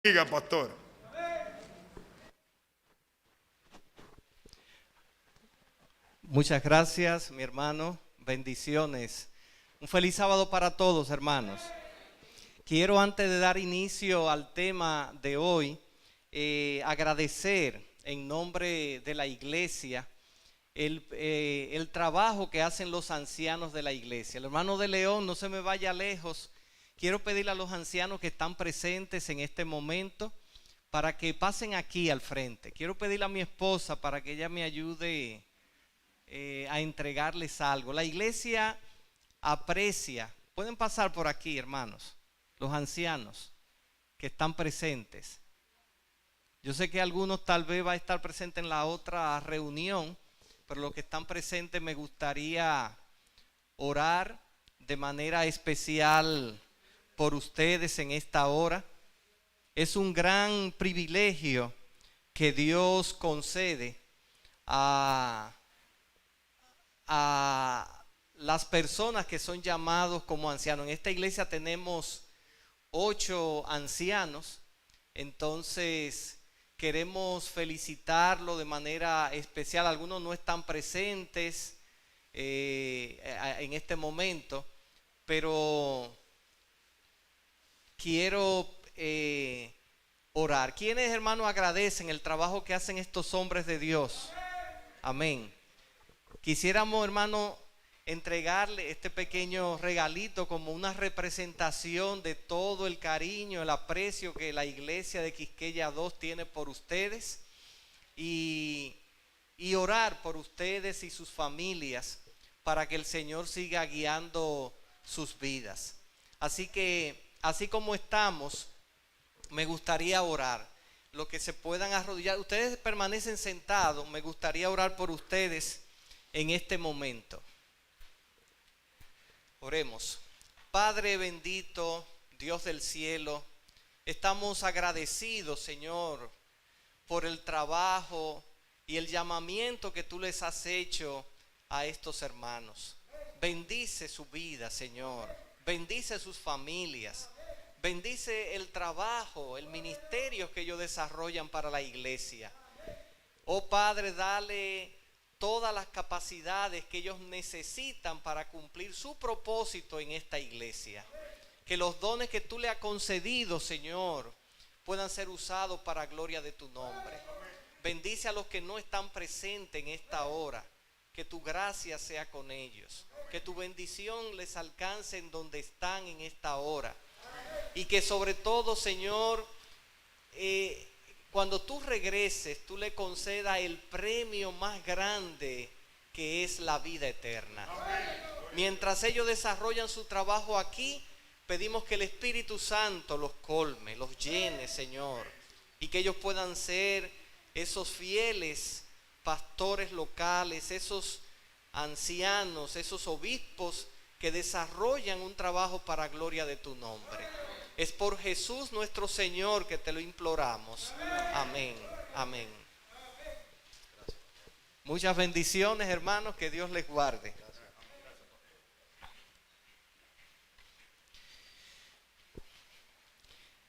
Diga, pastor. Muchas gracias, mi hermano. Bendiciones. Un feliz sábado para todos, hermanos. Quiero, antes de dar inicio al tema de hoy, agradecer en nombre de la iglesia el trabajo que hacen los ancianos de la iglesia. El hermano de León, no se me vaya lejos. Quiero pedirle a los ancianos que están presentes en este momento para que pasen aquí al frente. Quiero pedirle a mi esposa para que ella me ayude a entregarles algo. La iglesia aprecia. Pueden pasar por aquí, hermanos, los ancianos que están presentes. Yo sé que algunos tal vez va a estar presentes en la otra reunión, pero los que están presentes me gustaría orar de manera especial por ustedes en esta hora. Es un gran privilegio que Dios concede a las personas que son llamados como ancianos. En esta iglesia tenemos 8 ancianos, entonces queremos felicitarlo de manera especial. Algunos no están presentes en este momento, pero quiero orar. ¿Quiénes, hermanos, agradecen el trabajo que hacen estos hombres de Dios? Amén. Quisiéramos, hermano, entregarle este pequeño regalito como una representación de todo el cariño, el aprecio que la iglesia de Quisqueya 2 tiene por ustedes y orar por ustedes y sus familias para que el Señor siga guiando sus vidas. Así que, así como estamos, me gustaría orar. Los que se puedan arrodillar, ustedes permanecen sentados, me gustaría orar por ustedes en este momento. Oremos. Padre bendito, Dios del cielo, estamos agradecidos, Señor, por el trabajo y el llamamiento que tú les has hecho a estos hermanos. Bendice su vida, Señor. Bendice sus familias. Bendice el trabajo, el ministerio que ellos desarrollan para la iglesia. Oh Padre, dale todas las capacidades que ellos necesitan para cumplir su propósito en esta iglesia. Que los dones que tú le has concedido, Señor, puedan ser usados para gloria de tu nombre. Bendice a los que no están presentes en esta hora. Que tu gracia sea con ellos. Que tu bendición les alcance en donde están en esta hora. Y que sobre todo, Señor, cuando tú regreses, tú le concedas el premio más grande, que es la vida eterna. Mientras ellos desarrollan su trabajo aquí, pedimos que el Espíritu Santo los colme, los llene, Señor, y que ellos puedan ser esos fieles pastores locales, esos ancianos, esos obispos que desarrollan un trabajo para gloria de tu nombre. Es por Jesús nuestro Señor que te lo imploramos. Amén, amén. Muchas bendiciones, hermanos, que Dios les guarde.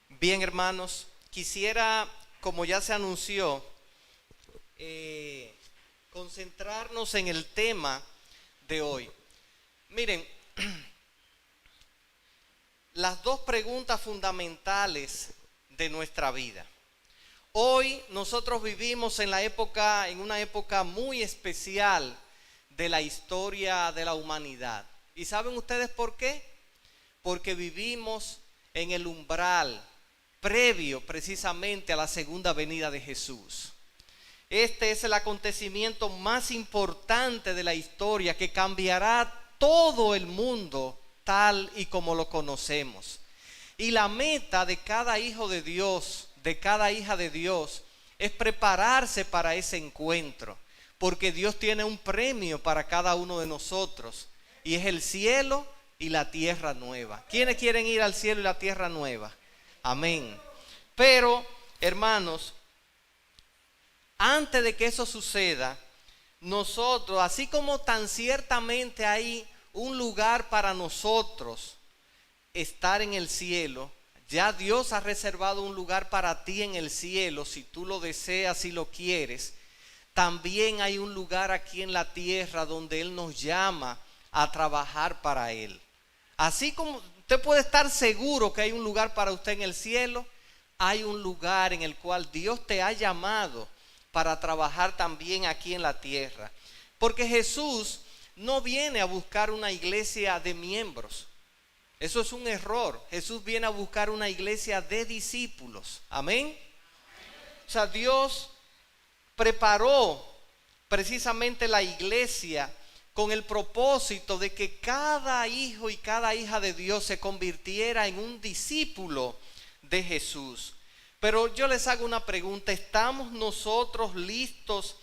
Bien, hermanos, quisiera, como ya se anunció, concentrarnos en el tema de hoy. Miren, las dos preguntas fundamentales de nuestra vida. Hoy nosotros vivimos en una época muy especial de la historia de la humanidad. ¿Y saben ustedes por qué? Porque vivimos en el umbral previo precisamente a la segunda venida de Jesús. Este es el acontecimiento más importante de la historia que cambiará todo el mundo tal y como lo conocemos. Y la meta de cada hijo de Dios, de cada hija de Dios, es prepararse para ese encuentro, porque Dios tiene un premio para cada uno de nosotros, y es el cielo y la tierra nueva. ¿Quiénes quieren ir al cielo y la tierra nueva? Amén. Pero, hermanos, antes de que eso suceda, nosotros, así como tan ciertamente hay un lugar para nosotros estar en el cielo, Ya Dios ha reservado un lugar para ti en el cielo, si tú lo deseas y lo quieres. También hay un lugar aquí en la tierra donde Él nos llama a trabajar para Él. Así como usted puede estar seguro que hay un lugar para usted en el cielo, hay un lugar en el cual Dios te ha llamado para trabajar también aquí en la tierra. Porque Jesús no viene a buscar una iglesia de miembros. Eso es un error. Jesús viene a buscar una iglesia de discípulos. Amén. O sea, Dios preparó precisamente la iglesia con el propósito de que cada hijo y cada hija de Dios se convirtiera en un discípulo de Jesús. Pero yo les hago una pregunta: ¿estamos nosotros listos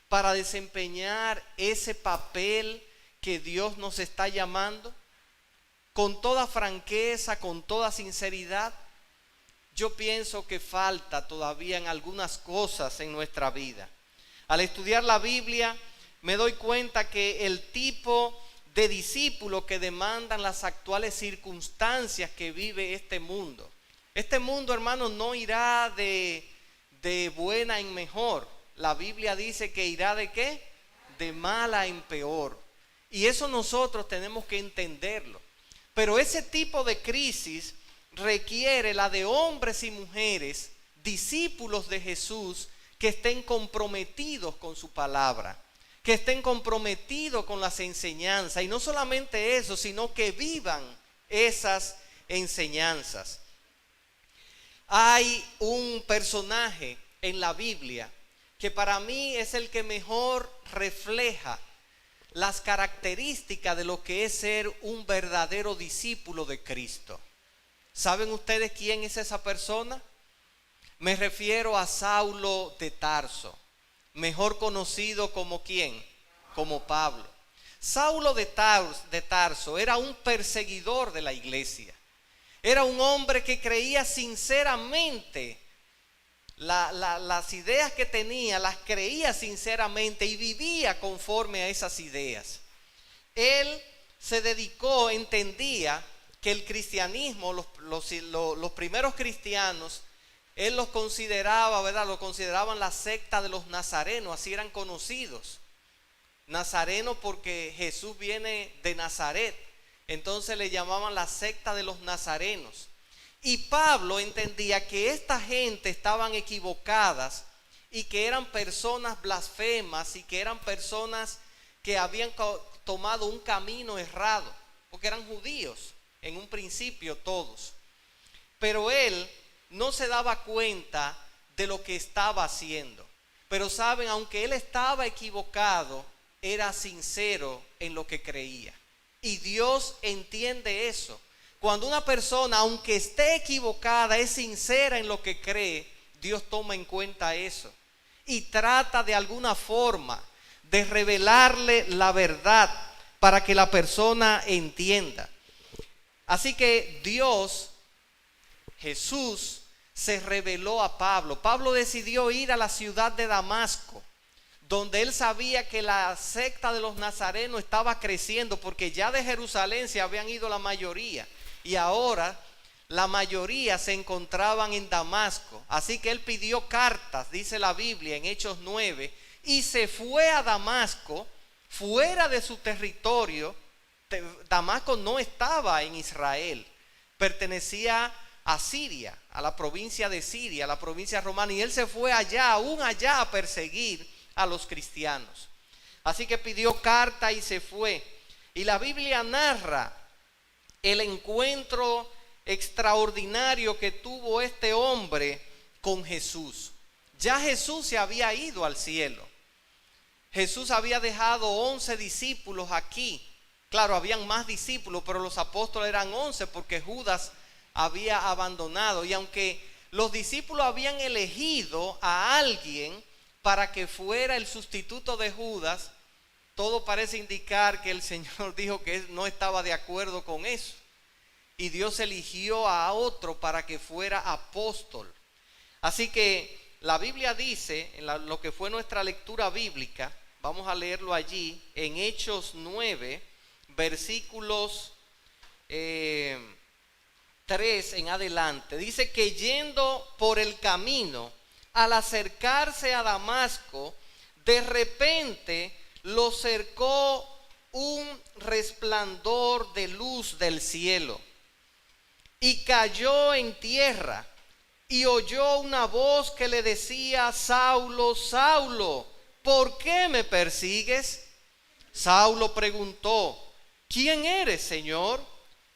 para desempeñar ese papel que Dios nos está llamando? Con toda franqueza, con toda sinceridad. Yo pienso que falta todavía en algunas cosas en nuestra vida. Al estudiar la Biblia me doy cuenta que el tipo de discípulo que demandan las actuales circunstancias que vive este mundo. Este mundo, hermanos, no irá de buena en mejor. La Biblia dice que irá ¿de qué? De mala en peor. Y eso nosotros tenemos que entenderlo. Pero ese tipo de crisis requiere la de hombres y mujeres, discípulos de Jesús, que estén comprometidos con su palabra, que estén comprometidos con las enseñanzas. Y no solamente eso, sino que vivan esas enseñanzas. Hay un personaje en la Biblia que para mí es el que mejor refleja las características de lo que es ser un verdadero discípulo de Cristo. ¿Saben ustedes quién es esa persona? Me refiero a Saulo de Tarso, mejor conocido como ¿quién? Como Pablo. Saulo de Tarso era un perseguidor de la iglesia. Era un hombre que creía sinceramente las ideas que tenía, las creía sinceramente y vivía conforme a esas ideas. Él se dedicó, entendía que el cristianismo, los primeros cristianos, él los consideraba, ¿verdad? Lo consideraban la secta de los nazarenos, así eran conocidos. Nazareno porque Jesús viene de Nazaret, entonces le llamaban la secta de los nazarenos. Y Pablo entendía que esta gente estaban equivocadas y que eran personas blasfemas y que eran personas que habían tomado un camino errado, porque eran judíos en un principio todos. Pero él no se daba cuenta de lo que estaba haciendo. Pero saben, aunque él estaba equivocado, era sincero en lo que creía. Y Dios entiende eso. Cuando una persona, aunque esté equivocada, es sincera en lo que cree, Dios toma en cuenta eso y trata de alguna forma de revelarle la verdad para que la persona entienda. Así que Jesús se reveló a Pablo. Pablo decidió ir a la ciudad de Damasco, donde él sabía que la secta de los nazarenos estaba creciendo, porque ya de Jerusalén se habían ido la mayoría. Y ahora la mayoría se encontraban en Damasco. Así que él pidió cartas, dice la Biblia en Hechos 9, y se fue a Damasco, fuera de su territorio. Damasco no estaba en Israel, pertenecía a Siria, a la provincia de Siria, a la provincia romana. Y él se fue allá, aún allá, a perseguir a los cristianos. Así que pidió carta y se fue. Y la Biblia narra el encuentro extraordinario que tuvo este hombre con Jesús. Ya Jesús se había ido al cielo. Jesús había dejado 11 discípulos aquí. Claro, habían más discípulos, pero los apóstoles eran 11 porque Judas había abandonado. Y aunque los discípulos habían elegido a alguien para que fuera el sustituto de Judas, todo parece indicar que el Señor dijo que no estaba de acuerdo con eso. Y Dios eligió a otro para que fuera apóstol. Así que la Biblia dice, en lo que fue nuestra lectura bíblica, vamos a leerlo allí, en Hechos 9, versículos 3 en adelante, dice que yendo por el camino, al acercarse a Damasco, de repente lo cercó un resplandor de luz del cielo y cayó en tierra y oyó una voz que le decía: Saulo, Saulo, ¿por qué me persigues? Saulo preguntó: ¿quién eres, Señor?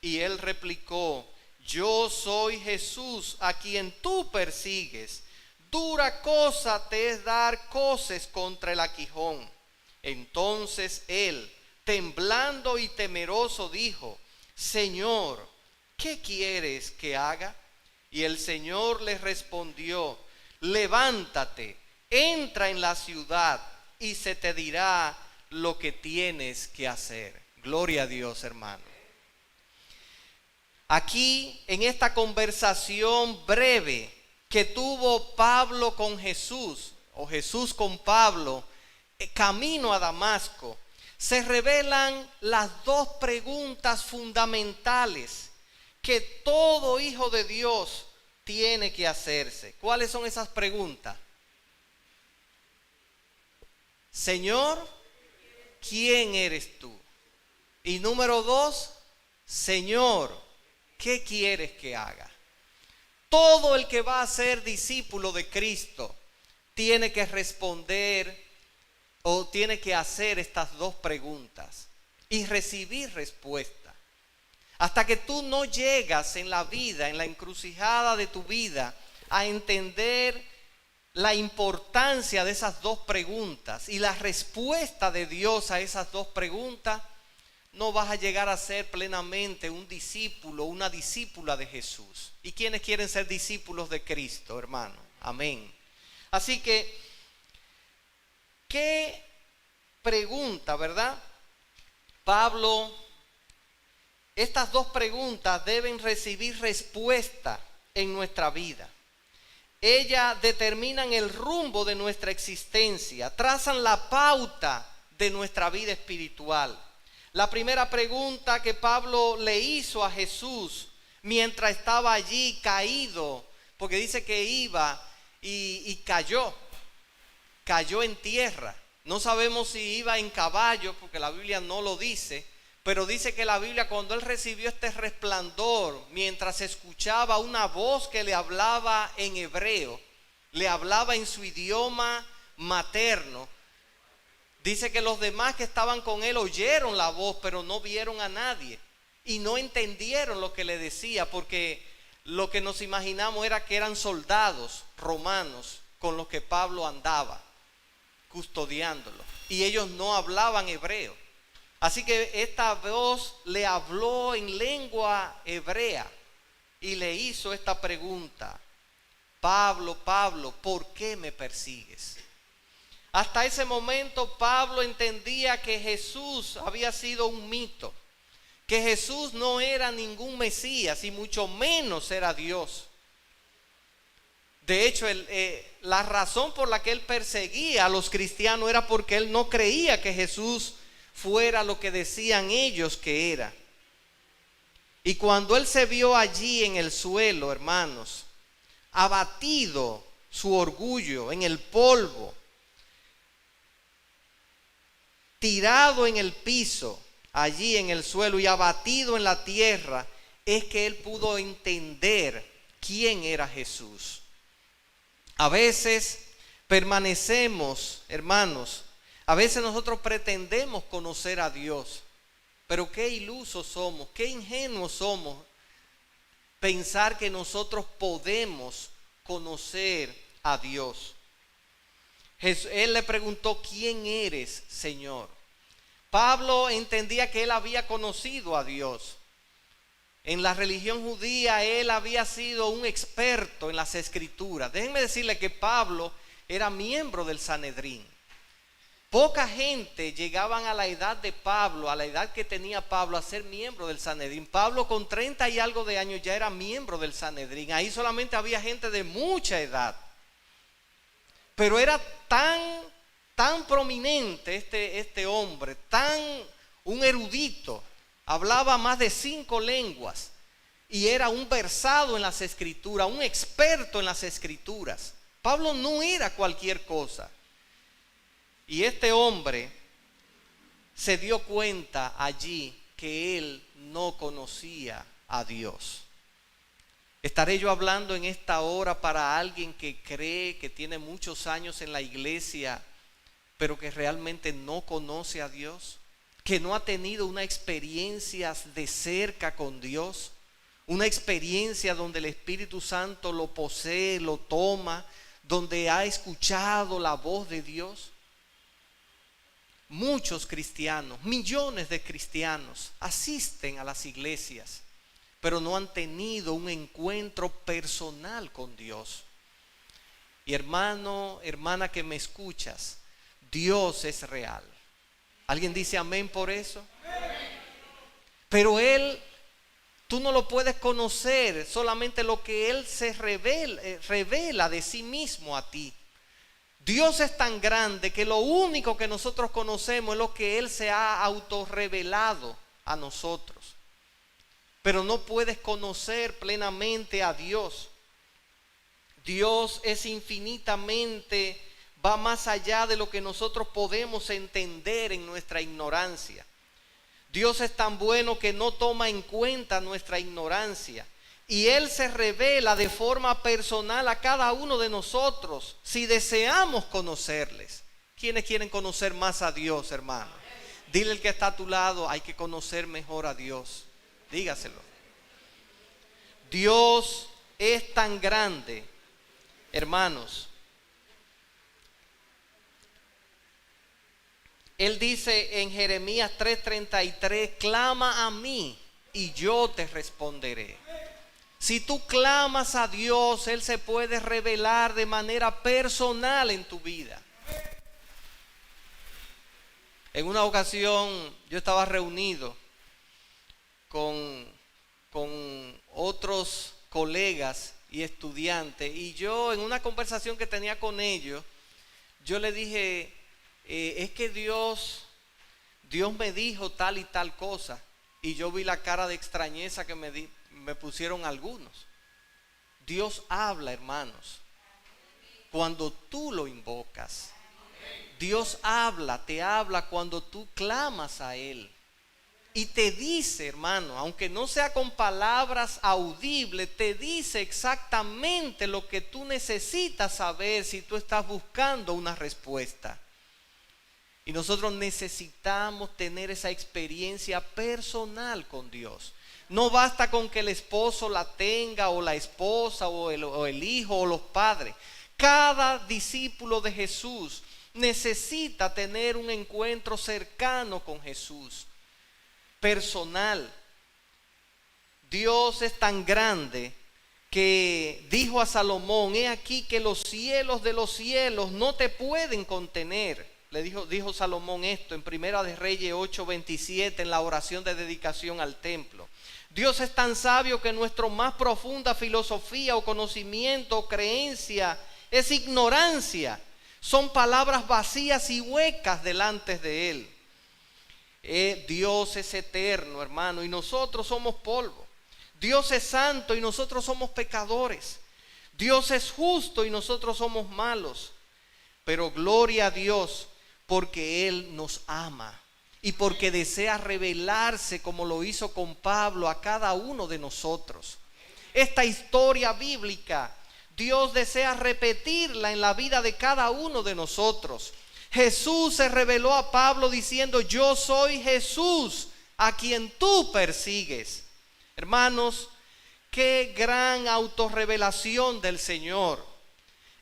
Y él replicó: yo soy Jesús, a quien tú persigues. Dura cosa te es dar coces contra el aguijón. Entonces él, temblando y temeroso, dijo: Señor, ¿qué quieres que haga? Y el Señor le respondió: levántate, entra en la ciudad y se te dirá lo que tienes que hacer. Gloria a Dios, hermano. Aquí, en esta conversación breve que tuvo Pablo con Jesús, o Jesús con Pablo, camino a Damasco, se revelan las dos preguntas fundamentales que todo hijo de Dios tiene que hacerse. ¿Cuáles son esas preguntas? Señor, ¿quién eres tú? Y número 2, Señor, ¿qué quieres que haga? Todo el que va a ser discípulo de Cristo tiene que responder o tiene que hacer estas dos preguntas y recibir respuesta. Hasta que tú no llegas en la vida, en la encrucijada de tu vida, a entender la importancia de esas dos preguntas y la respuesta de Dios a esas dos preguntas, no vas a llegar a ser plenamente un discípulo, una discípula de Jesús. ¿Y quiénes quieren ser discípulos de Cristo, hermano? Amén. Así que, ¿qué pregunta, verdad? Pablo, estas dos preguntas deben recibir respuesta en nuestra vida. Ellas determinan el rumbo de nuestra existencia, trazan la pauta de nuestra vida espiritual. La primera pregunta que Pablo le hizo a Jesús mientras estaba allí caído, porque dice que iba y cayó en tierra. No sabemos si iba en caballo, porque la Biblia no lo dice, pero dice que la Biblia, cuando él recibió este resplandor, mientras escuchaba una voz que le hablaba en hebreo, le hablaba en su idioma materno, dice que los demás que estaban con él oyeron la voz, pero no vieron a nadie y no entendieron lo que le decía, porque lo que nos imaginamos era que eran soldados romanos con los que Pablo andaba custodiándolo, y ellos no hablaban hebreo. Así que esta voz le habló en lengua hebrea y le hizo esta pregunta: Pablo, Pablo, ¿por qué me persigues? Hasta ese momento Pablo entendía que Jesús había sido un mito, que Jesús no era ningún Mesías y mucho menos era Dios. De hecho, la razón por la que él perseguía a los cristianos era porque él no creía que Jesús fuera lo que decían ellos que era. Y cuando él se vio allí en el suelo, hermanos, abatido su orgullo en el polvo, tirado en el piso, allí en el suelo y abatido en la tierra, es que él pudo entender quién era Jesús. A veces permanecemos, hermanos, a veces nosotros pretendemos conocer a Dios, pero qué ilusos somos, qué ingenuos somos pensar que nosotros podemos conocer a Dios. Él le preguntó: ¿quién eres, Señor? Pablo entendía que él había conocido a Dios. En la religión judía él había sido un experto en las escrituras. Déjenme decirle que Pablo era miembro del Sanedrín. Poca gente llegaban a la edad de Pablo, a la edad que tenía Pablo, a ser miembro del Sanedrín. Pablo con 30 y algo de años ya era miembro del Sanedrín. Ahí solamente había gente de mucha edad. Pero era tan prominente este hombre, un erudito, hablaba más de 5 lenguas, y era un versado en las escrituras, un experto en las escrituras. Pablo no era cualquier cosa. Y este hombre se dio cuenta allí que él no conocía a Dios. ¿Estaré yo hablando en esta hora para alguien que cree que tiene muchos años en la iglesia, pero que realmente no conoce a Dios? Que no ha tenido una experiencia de cerca con Dios, una experiencia donde el Espíritu Santo lo posee, lo toma, donde ha escuchado la voz de Dios. Muchos cristianos, millones de cristianos asisten a las iglesias, pero no han tenido un encuentro personal con Dios. Y hermano, hermana que me escuchas, Dios es real. ¿Alguien dice amén por eso? Pero Él, tú no lo puedes conocer, solamente lo que Él se revela de sí mismo a ti. Dios es tan grande que lo único que nosotros conocemos es lo que Él se ha autorrevelado a nosotros. Pero no puedes conocer plenamente a Dios. Dios es infinitamente, va más allá de lo que nosotros podemos entender en nuestra ignorancia. Dios es tan bueno que no toma en cuenta nuestra ignorancia. Y Él se revela de forma personal a cada uno de nosotros si deseamos conocerles. ¿Quiénes quieren conocer más a Dios, hermano? Dile al que está a tu lado, hay que conocer mejor a Dios. Dígaselo. Dios es tan grande, hermanos. Él dice en Jeremías 3:33, clama a mí y yo te responderé. Si tú clamas a Dios, Él se puede revelar de manera personal en tu vida. En una ocasión yo estaba reunido con otros colegas y estudiantes, y yo en una conversación que tenía con ellos, yo le dije, es que Dios me dijo tal y tal cosa, y yo vi la cara de extrañeza que me pusieron algunos. Dios habla, hermanos, cuando tú lo invocas. Dios te habla cuando tú clamas a Él. Y te dice, hermano, aunque no sea con palabras audibles, te dice exactamente lo que tú necesitas saber si tú estás buscando una respuesta. Y nosotros necesitamos tener esa experiencia personal con Dios. No basta con que el esposo la tenga, o la esposa, o el hijo, o los padres. Cada discípulo de Jesús necesita tener un encuentro cercano con Jesús, personal. Dios es tan grande que dijo a Salomón, he aquí que los cielos de los cielos no te pueden contener. Le dijo Salomón esto en Primera de Reyes 8:27, en la oración de dedicación al templo. Dios es tan sabio que nuestra más profunda filosofía o conocimiento o creencia es ignorancia. Son palabras vacías y huecas delante de Él. Dios es eterno, hermano, y nosotros somos polvo. Dios es santo y nosotros somos pecadores. Dios es justo y nosotros somos malos. Pero gloria a Dios porque Él nos ama y porque desea revelarse, como lo hizo con Pablo, a cada uno de nosotros. Esta historia bíblica, Dios desea repetirla en la vida de cada uno de nosotros. Jesús se reveló a Pablo diciendo, yo soy Jesús a quien tú persigues. Hermanos, qué gran autorrevelación del Señor.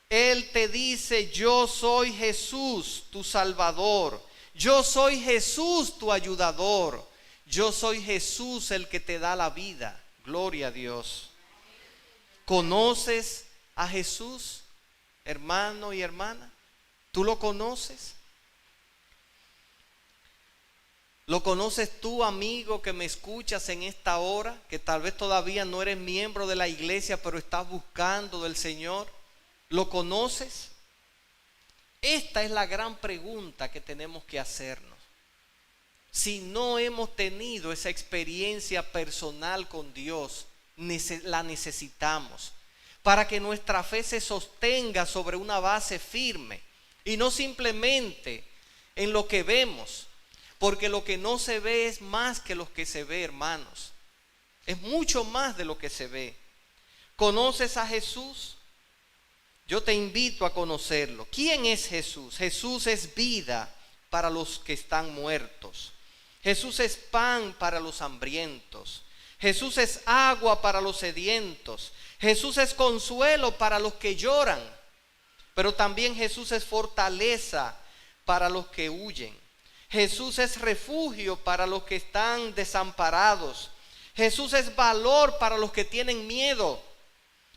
Él te dice, yo soy Jesús, tu Salvador. Yo soy Jesús, tu ayudador. Yo soy Jesús, el que te da la vida. Gloria a Dios. ¿Conoces a Jesús, hermano y hermana? ¿Tú lo conoces? ¿Lo conoces tú, amigo, que me escuchas en esta hora? Que tal vez todavía no eres miembro de la iglesia, pero estás buscando del Señor. ¿Lo conoces? Esta es la gran pregunta que tenemos que hacernos. Si no hemos tenido esa experiencia personal con Dios, la necesitamos para que nuestra fe se sostenga sobre una base firme y no simplemente en lo que vemos, porque lo que no se ve es más que lo que se ve, hermanos. Es mucho más de lo que se ve. ¿Conoces a Jesús? Yo te invito a conocerlo. ¿Quién es Jesús? Jesús es vida para los que están muertos. Jesús es pan para los hambrientos. Jesús es agua para los sedientos. Jesús es consuelo para los que lloran. Pero también Jesús es fortaleza para los que huyen. Jesús es refugio para los que están desamparados. Jesús es valor para los que tienen miedo.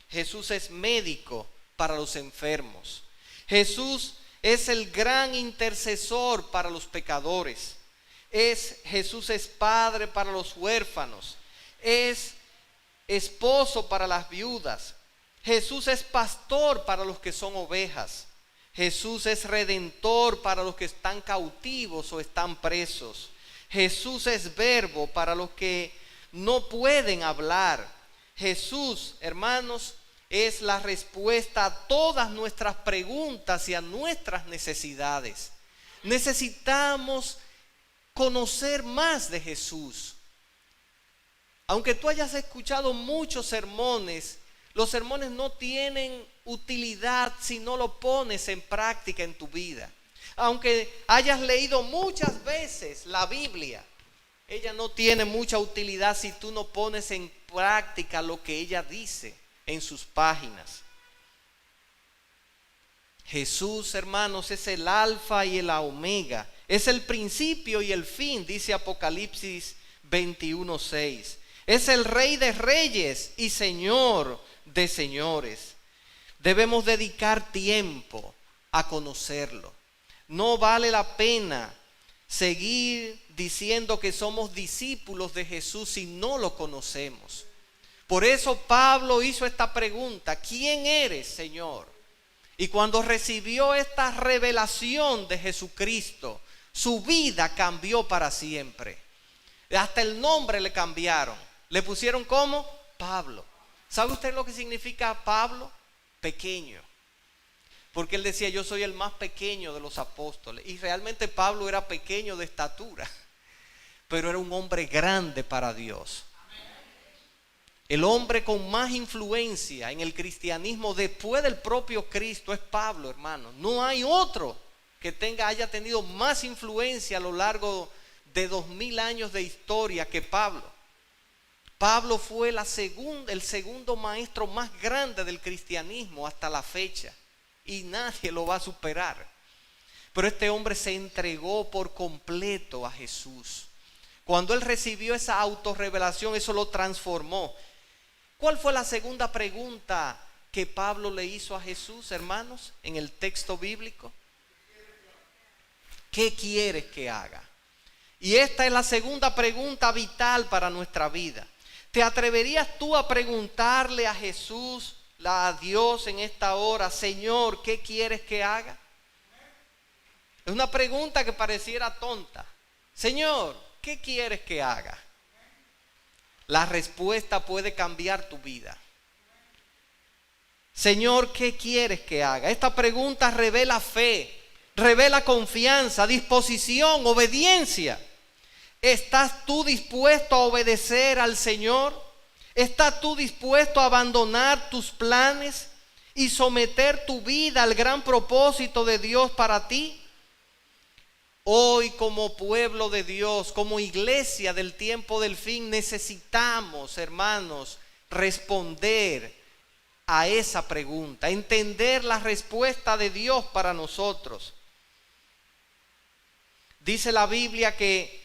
Jesús es médico para los enfermos. Jesús es el gran intercesor para los pecadores. Jesús es padre para los huérfanos. Es esposo para las viudas. Jesús es pastor para los que son ovejas. Jesús es redentor para los que están cautivos o están presos. Jesús es verbo para los que no pueden hablar. Jesús, hermanos, es la respuesta a todas nuestras preguntas y a nuestras necesidades. Necesitamos conocer más de Jesús. Aunque tú hayas escuchado muchos sermones, los sermones no tienen utilidad si no lo pones en práctica en tu vida. Aunque hayas leído muchas veces la Biblia, ella no tiene mucha utilidad si tú no pones en práctica lo que ella dice en sus páginas. Jesús, hermanos, es el alfa y el omega. Es el principio y el fin, dice Apocalipsis 21:6. Es el Rey de reyes y Señor de señores. Debemos dedicar tiempo a conocerlo. No vale la pena seguir diciendo que somos discípulos de Jesús si no lo conocemos. Por eso Pablo hizo esta pregunta: ¿quién eres, Señor? Y cuando recibió esta revelación de Jesucristo, su vida cambió para siempre. Hasta el nombre le cambiaron. Le pusieron ¿cómo? Pablo. ¿Sabe usted lo que significa Pablo? Pequeño. Porque él decía: yo soy el más pequeño de los apóstoles. Y realmente Pablo era pequeño de estatura, pero era un hombre grande para Dios. El hombre con más influencia en el cristianismo después del propio Cristo es Pablo, hermano. No hay otro que haya tenido más influencia a lo largo de 2000 años de historia que Pablo. Pablo fue el segundo maestro más grande del cristianismo hasta la fecha, y nadie lo va a superar. Pero este hombre se entregó por completo a Jesús. Cuando él recibió esa autorrevelación, eso lo transformó. ¿Cuál fue la segunda pregunta que Pablo le hizo a Jesús, hermanos, en el texto bíblico? ¿Qué quieres que haga? Y esta es la segunda pregunta vital para nuestra vida. ¿Te atreverías tú a preguntarle a Jesús, a Dios en esta hora: Señor, ¿qué quieres que haga? Es una pregunta que pareciera tonta. Señor, ¿qué quieres que haga? La respuesta puede cambiar tu vida. Señor, ¿qué quieres que haga? Esta pregunta revela fe, revela confianza, disposición, obediencia. ¿Estás tú dispuesto a obedecer al Señor? ¿Estás tú dispuesto a abandonar tus planes y someter tu vida al gran propósito de Dios para ti? Hoy, como pueblo de Dios, como iglesia del tiempo del fin, necesitamos, hermanos, responder a esa pregunta, entender la respuesta de Dios para nosotros. Dice la Biblia que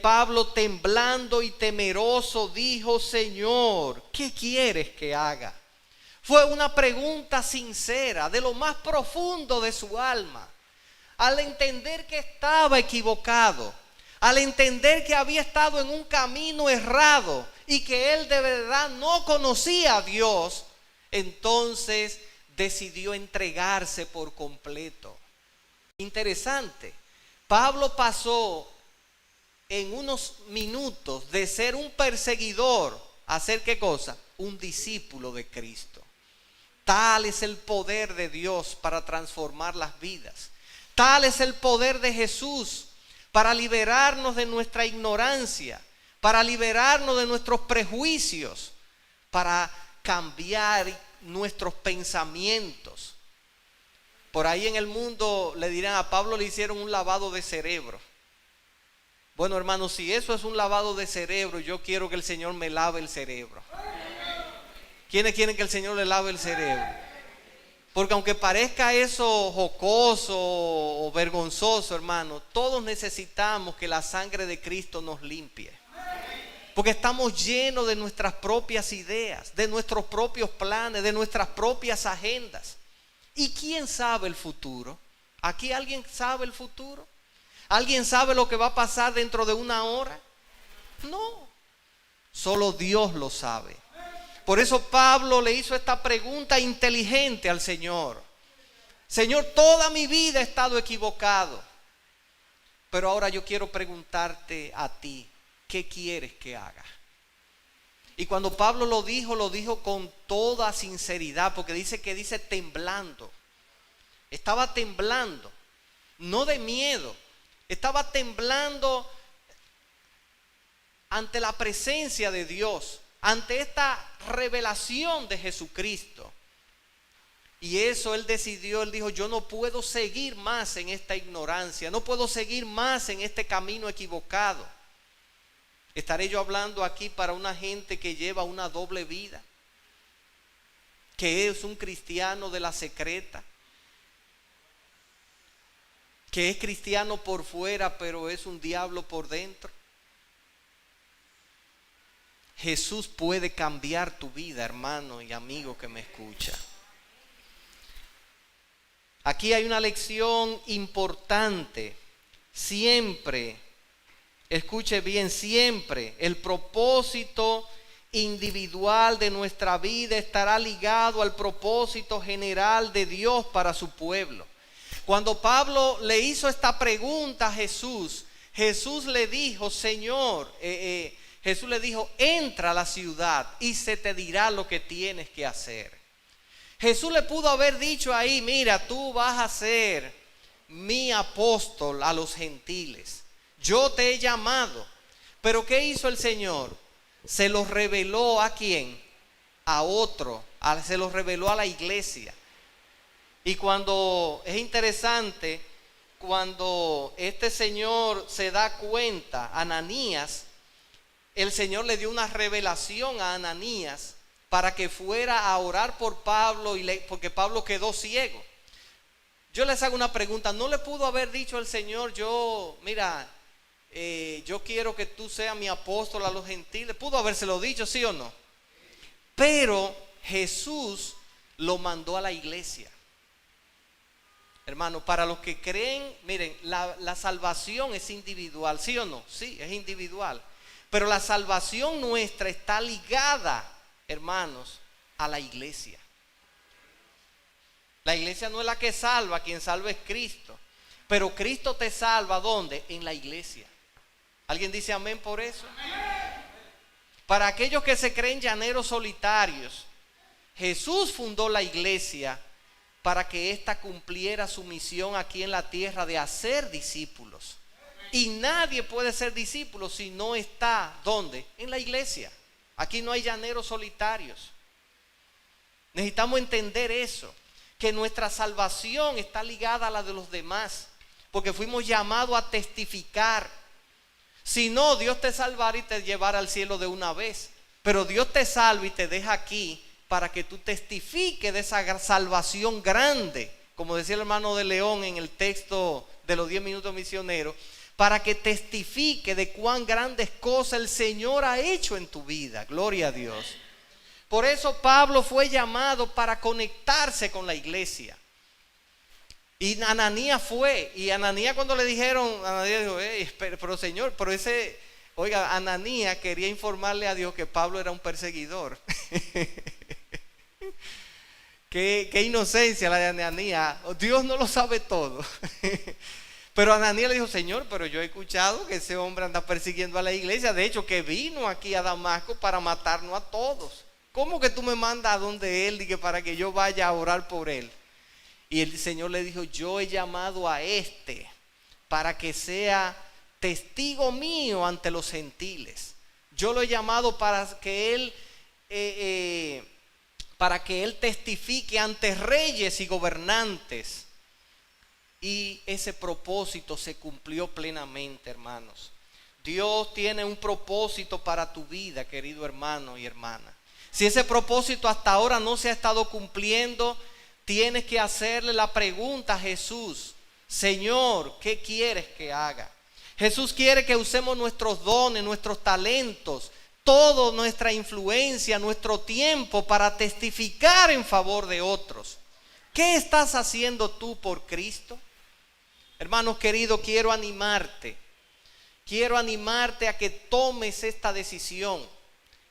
Pablo, temblando y temeroso, dijo: Señor, ¿qué quieres que haga? Fue una pregunta sincera, de lo más profundo de su alma. Al entender que estaba equivocado, al entender que había estado en un camino errado y que él de verdad no conocía a Dios, entonces decidió entregarse por completo. Interesante. Pablo pasó en unos minutos de ser un perseguidor a ser ¿qué cosa? un discípulo de Cristo. Tal es el poder de Dios para transformar las vidas. Tal es el poder de Jesús para liberarnos de nuestra ignorancia, para liberarnos de nuestros prejuicios, para cambiar nuestros pensamientos. Por ahí en el mundo le dirán, a Pablo le hicieron un lavado de cerebro. Bueno, hermanos, si eso es un lavado de cerebro, yo quiero que el Señor me lave el cerebro. ¿Quiénes quieren que el Señor le lave el cerebro? Porque aunque parezca eso jocoso o vergonzoso, hermano, todos necesitamos que la sangre de Cristo nos limpie. Porque estamos llenos de nuestras propias ideas, de nuestros propios planes, de nuestras propias agendas. ¿Y quién sabe el futuro? ¿Aquí alguien sabe el futuro? ¿Alguien sabe lo que va a pasar dentro de una hora? No, solo Dios lo sabe. Por eso Pablo le hizo esta pregunta inteligente al Señor. Señor, toda mi vida he estado equivocado, pero ahora yo quiero preguntarte a ti, ¿qué quieres que haga? Y cuando Pablo lo dijo con toda sinceridad, porque dice temblando. Estaba temblando, no de miedo, estaba temblando ante la presencia de Dios, ante esta revelación de Jesucristo. Y eso él decidió, él dijo, yo no puedo seguir más en esta ignorancia, no puedo seguir más en este camino equivocado. ¿Estaré yo hablando aquí para una gente que lleva una doble vida? Que es un cristiano de la secreta, que es cristiano por fuera, pero es un diablo por dentro. Jesús puede cambiar tu vida, hermano y amigo que me escucha. Aquí hay una lección importante. Siempre, escuche bien, siempre el propósito individual de nuestra vida estará ligado al propósito general de Dios para su pueblo. Cuando Pablo le hizo esta pregunta a Jesús, Jesús le dijo, Señor, Jesús le dijo, entra a la ciudad y se te dirá lo que tienes que hacer. Jesús le pudo haber dicho ahí, mira, tú vas a ser mi apóstol a los gentiles. Yo te he llamado. Pero ¿qué hizo el Señor? Se los reveló ¿a quién? A otro. Se los reveló a la iglesia. Y cuando es interesante, cuando este señor se da cuenta, Ananías, el Señor le dio una revelación a Ananías para que fuera a orar por Pablo, porque Pablo quedó ciego. Yo les hago una pregunta, ¿no le pudo haber dicho el Señor, yo quiero que tú seas mi apóstol a los gentiles? ¿Pudo habérselo dicho, sí o no? Pero Jesús lo mandó a la iglesia. Hermano, para los que creen, miren, la salvación es individual, ¿sí o no? Sí, es individual. Pero la salvación nuestra está ligada, hermanos, a la iglesia. La iglesia no es la que salva, quien salva es Cristo. Pero Cristo te salva, ¿dónde? En la iglesia. ¿Alguien dice amén por eso? Para aquellos que se creen llaneros solitarios, Jesús fundó la iglesia para que ésta cumpliera su misión aquí en la tierra de hacer discípulos. Y nadie puede ser discípulo si no está, ¿dónde? En la iglesia. Aquí no hay llaneros solitarios. Necesitamos entender eso, que nuestra salvación está ligada a la de los demás, porque fuimos llamados a testificar. Si no, Dios te salvará y te llevará al cielo de una vez. Pero Dios te salva y te deja aquí para que tú testifiques de esa salvación grande, como decía el hermano de León en el texto de los 10 minutos misioneros, para que testifique de cuán grandes cosas el Señor ha hecho en tu vida. Gloria a Dios. Por eso Pablo fue llamado para conectarse con la iglesia. Y Ananías fue. Y Ananías, cuando le dijeron, Ananías dijo, pero Señor, oiga, Ananías quería informarle a Dios que Pablo era un perseguidor. Qué inocencia la de Ananías. Dios no lo sabe todo. Pero Ananías le dijo, Señor, pero yo he escuchado que ese hombre anda persiguiendo a la iglesia. De hecho, que vino aquí a Damasco para matarnos a todos. ¿cómo que tú me mandas a donde él y que para que yo vaya a orar por él? Y el Señor le dijo, yo he llamado a este para que sea testigo mío ante los gentiles. Yo lo he llamado para que él testifique ante reyes y gobernantes. Y ese propósito se cumplió plenamente, hermanos. Dios tiene un propósito para tu vida, querido hermano y hermana. Si ese propósito hasta ahora no se ha estado cumpliendo, tienes que hacerle la pregunta a Jesús: Señor, ¿qué quieres que haga? Jesús quiere que usemos nuestros dones, nuestros talentos, toda nuestra influencia, nuestro tiempo para testificar en favor de otros. ¿Qué estás haciendo tú por Cristo? Hermanos queridos, quiero animarte a que tomes esta decisión,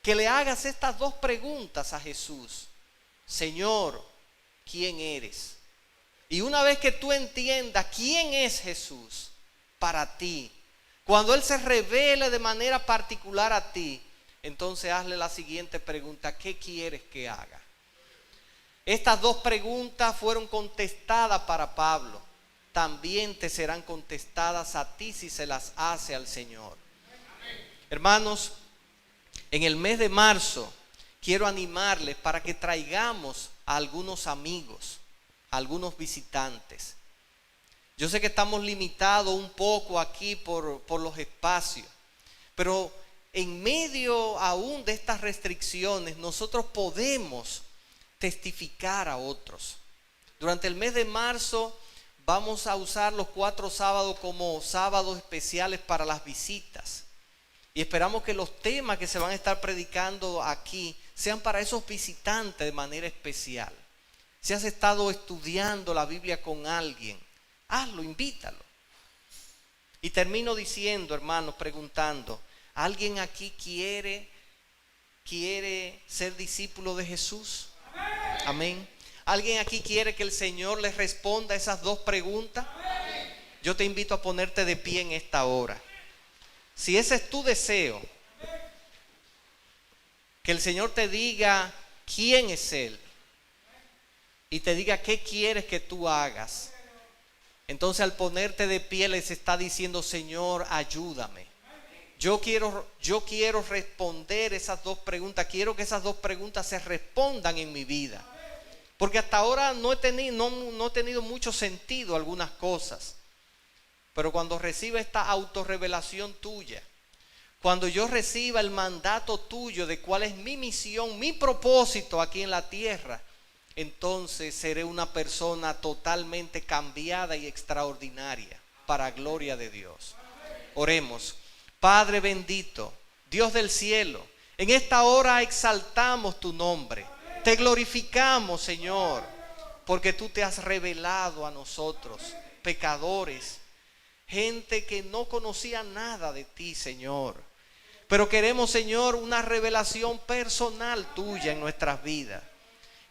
que le hagas estas dos preguntas a Jesús. Señor, ¿quién eres? Y una vez que tú entiendas quién es Jesús para ti, cuando Él se revele de manera particular a ti, entonces hazle la siguiente pregunta: ¿qué quieres que haga? Estas dos preguntas fueron contestadas para Pablo. También te serán contestadas a ti si se las hace al Señor. Hermanos, en el mes de marzo quiero animarles para que traigamos a algunos amigos, a algunos visitantes. Yo sé que estamos limitados un poco aquí por los espacios, pero en medio aún de estas restricciones nosotros podemos testificar a otros. Durante el mes de marzo vamos a usar los 4 sábados como sábados especiales para las visitas. Y esperamos que los temas que se van a estar predicando aquí sean para esos visitantes de manera especial. Si has estado estudiando la Biblia con alguien, hazlo, invítalo. Y termino diciendo, hermanos, preguntando: ¿alguien aquí quiere ser discípulo de Jesús? Amén. ¿Alguien aquí quiere que el Señor les responda esas dos preguntas? Yo te invito a ponerte de pie en esta hora. Si ese es tu deseo, que el Señor te diga quién es Él y te diga qué quieres que tú hagas, entonces al ponerte de pie les está diciendo: Señor, ayúdame. Yo quiero responder esas dos preguntas. Quiero que esas dos preguntas se respondan en mi vida. Porque hasta ahora no he tenido mucho sentido algunas cosas. Pero cuando reciba esta autorrevelación tuya, cuando yo reciba el mandato tuyo de cuál es mi misión, mi propósito aquí en la tierra, entonces seré una persona totalmente cambiada y extraordinaria para gloria de Dios. Oremos. Padre bendito, Dios del cielo, en esta hora exaltamos tu nombre. Te glorificamos, Señor, porque tú te has revelado a nosotros, pecadores, gente que no conocía nada de ti, Señor. Pero queremos, Señor, una revelación personal tuya en nuestras vidas.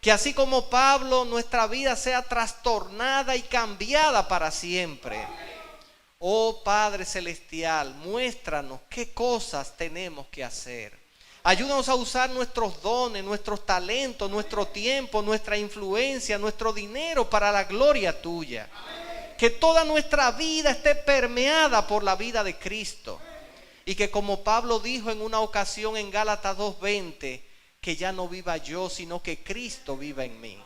Que así como Pablo, nuestra vida sea trastornada y cambiada para siempre. Oh Padre Celestial, muéstranos qué cosas tenemos que hacer. Ayúdanos a usar nuestros dones, nuestros talentos, nuestro tiempo, nuestra influencia, nuestro dinero para la gloria tuya. Que toda nuestra vida esté permeada por la vida de Cristo. Y que, como Pablo dijo en una ocasión en Gálatas 2:20, que ya no viva yo, sino que Cristo viva en mí.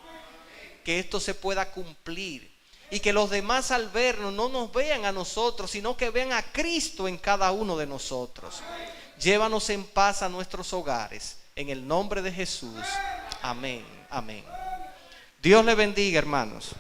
Que esto se pueda cumplir. Y que los demás al vernos no nos vean a nosotros, sino que vean a Cristo en cada uno de nosotros. Llévanos en paz a nuestros hogares. En el nombre de Jesús. Amén. Amén. Dios le bendiga, hermanos.